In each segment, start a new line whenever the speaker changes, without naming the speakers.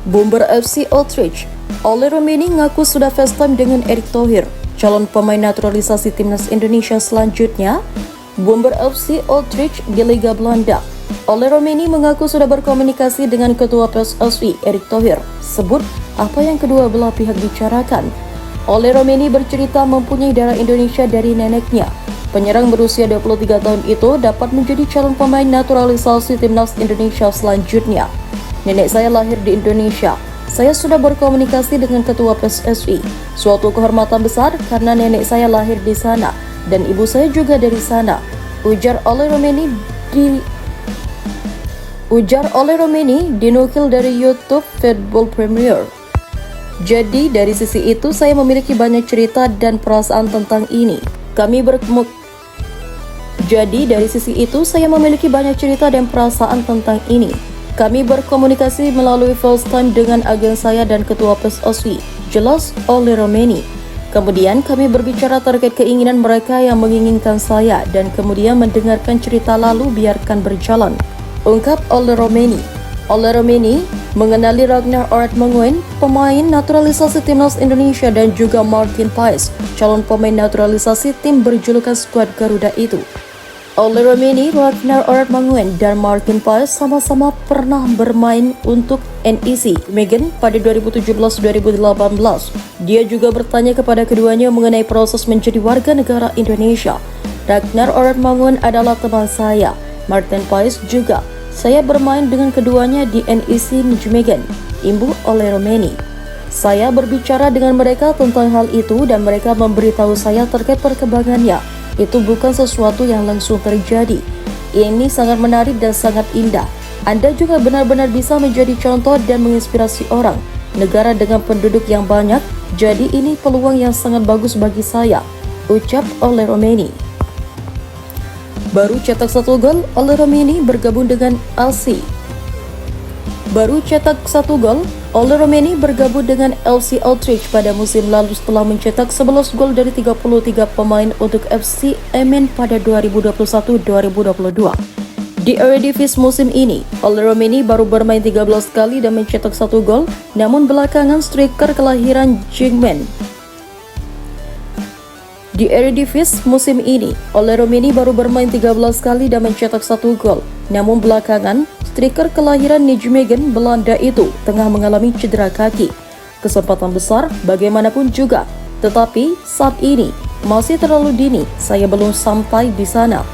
Bomber FC Utrecht, Ole Romeni ngaku sudah FaceTime dengan Erick Thohir, calon pemain naturalisasi timnas Indonesia selanjutnya. Bomber FC Utrecht di Liga Belanda, Ole Romeni mengaku sudah berkomunikasi dengan Ketua PSSI Erick Thohir. Sebut apa yang kedua belah pihak bicarakan. Ole Romeni bercerita mempunyai darah Indonesia dari neneknya. Penyerang berusia 23 tahun itu dapat menjadi calon pemain naturalisasi timnas Indonesia selanjutnya. Nenek saya lahir di Indonesia. Saya sudah berkomunikasi dengan Ketua PSSI. Suatu kehormatan besar karena nenek saya lahir di sana dan ibu saya juga dari sana. Ujar Ole Romeni dinukil dari YouTube Football Premier. Jadi dari sisi itu saya memiliki banyak cerita dan perasaan tentang ini. Kami berkomunikasi melalui FaceTime dengan agen saya dan Ketua PSSI, jelas Ole Romeni. Kemudian kami berbicara terkait keinginan mereka yang menginginkan saya dan kemudian mendengarkan cerita lalu biarkan berjalan, ungkap Ole Romeni. Ole Romeni mengenali Ragnar Aardmanguyen, pemain naturalisasi timnas Indonesia, dan juga Martin Paes, calon pemain naturalisasi tim berjulukan skuad Garuda itu. Ole Romeni, Ragnar Aardmanguyen, dan Martin Paes sama-sama pernah bermain untuk NEC Megan pada 2017-2018. Dia juga bertanya kepada keduanya mengenai proses menjadi warga negara Indonesia. Ragnar Aardmanguyen adalah teman saya, Martin Paes juga. Saya bermain dengan keduanya di NEC Nijmegen, imbuh Ole Romeni. Saya berbicara dengan mereka tentang hal itu dan mereka memberitahu saya terkait perkembangannya. Itu bukan sesuatu yang langsung terjadi. Ini sangat menarik dan sangat indah. Anda juga benar-benar bisa menjadi contoh dan menginspirasi orang. Negara dengan penduduk yang banyak, jadi ini peluang yang sangat bagus bagi saya, ucap Ole Romeni. Baru cetak 1 gol, Ole Romeni bergabung dengan LC. Ole Romeni bergabung dengan FC Utrecht pada musim lalu setelah mencetak 11 gol dari 33 pemain untuk FC Emmen pada 2021-2022. Di Eredivisie musim ini, Ole Romeni baru bermain 13 kali dan mencetak 1 gol, namun belakangan striker kelahiran Jingmen. Di Eredivisie musim ini, Ole Romeni baru bermain 13 kali dan mencetak 1 gol. Namun belakangan, striker kelahiran Nijmegen, Belanda itu tengah mengalami cedera kaki. Kesempatan besar bagaimanapun juga, tetapi saat ini masih terlalu dini, saya belum sampai di sana,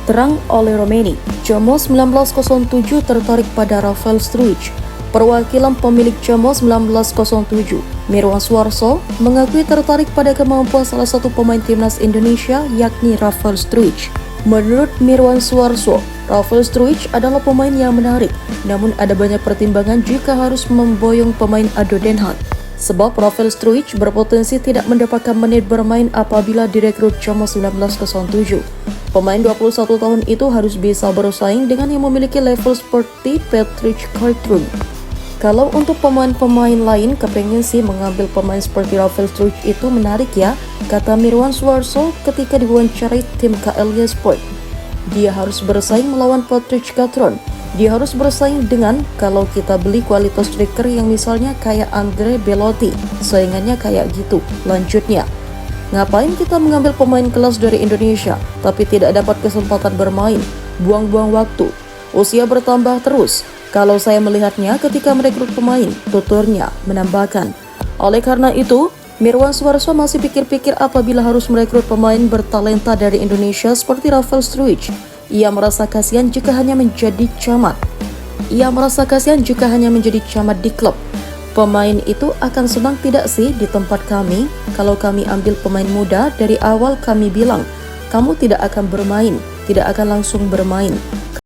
terang Ole Romeni. Como 1907 tertarik pada Rafael Struijk. Perwakilan pemilik Como 1907, Mirwan Suarso, mengakui tertarik pada kemampuan salah satu pemain timnas Indonesia, yakni Rafael Struijk. Menurut Mirwan Suarso, Rafael Struijk adalah pemain yang menarik, namun ada banyak pertimbangan jika harus memboyong pemain ADO Den Haag. Sebab Rafael Struijk berpotensi tidak mendapatkan menit bermain apabila direkrut Como 1907. Pemain 21 tahun itu harus bisa bersaing dengan yang memiliki level seperti Patrick Cartrum. Kalau untuk pemain-pemain lain kepengen sih mengambil pemain seperti Rafael Struijk itu menarik ya, kata Mirwan Suarso ketika diwawancarai tim KLY Sport. Dia harus bersaing melawan Patrick Cartrum. Dia harus bersaing dengan kalau kita beli kualitas striker yang misalnya kayak Andre Belotti, saingannya kayak gitu. Lanjutnya, ngapain kita mengambil pemain kelas dari Indonesia tapi tidak dapat kesempatan bermain? Buang-buang waktu. Usia bertambah terus. Kalau saya melihatnya ketika merekrut pemain, tuturnya menambahkan. Oleh karena itu, Mirwan Suarso masih pikir-pikir apabila harus merekrut pemain bertalenta dari Indonesia seperti Rafael Struijk. Ia merasa kasihan jika hanya menjadi camat. Di klub. Pemain itu akan senang tidak sih di tempat kami? Kalau kami ambil pemain muda, dari awal kami bilang, kamu tidak akan bermain, tidak akan langsung bermain.